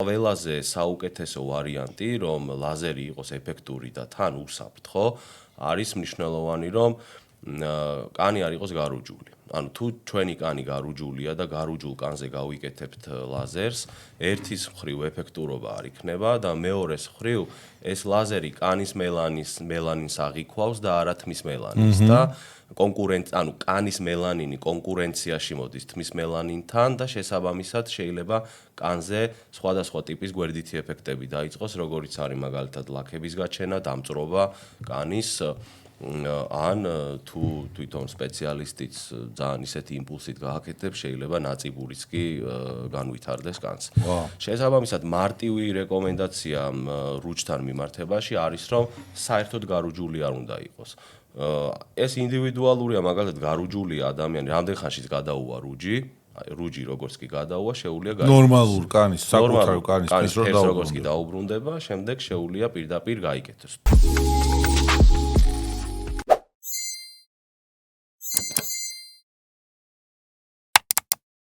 ყველაზე საუკეთესო ვარიანტი, რომ ლაზერი იყოს ეფექტური და თან უსაფრთხო, არის მნიშვნელოვანი, რომ კანი არ იყოს გარუჯული. ანუ თუ ჩვენი კანი გარუჯულია და გარუჯულ კანზე გავიკეთებთ ლაზერს, ერთის მხრივ ეფექტურობა არ იქნება და მეორეს მხრივ ეს ლაზერი კანის მელანინს აღიქვავს და არა თმის მელანინს და ანუ კანის მელანინი კონკურენციაში მოდის თმის მელანინთან და შესაბამისად შეიძლება კანზე სხვადასხვა ტიპის გვერდითი ეფექტები დაიწყოს, როგორიც არის მაგალითად ლაქების გაჩენა, დამწრობა კანის ან თუ თვითონ სპეციალისტიც ძალიან ისეთი იმპულსით გააკეთებს, შეიძლება ნაწიბურიც კი განვითარდეს კანს. შესაბამისად, მარტივი რეკომენდაცია რუჯთან მიმართებაში არის, რომ საერთოდ გარუჯული არ უნდა იყოს. ეს ინდივიდუალურია, მაგალითად, გარუჯულია ადამიანი, რამდენ ხანშიც გადაუვა რუჯი როგორც კი გადაუვა, შეუძლია ნორმალურ კანის, საკუთარ კანის ფერს როგორც კი დაუბრუნდება, შემდეგ შეუძლია პირდაპირ გაიკეთოს.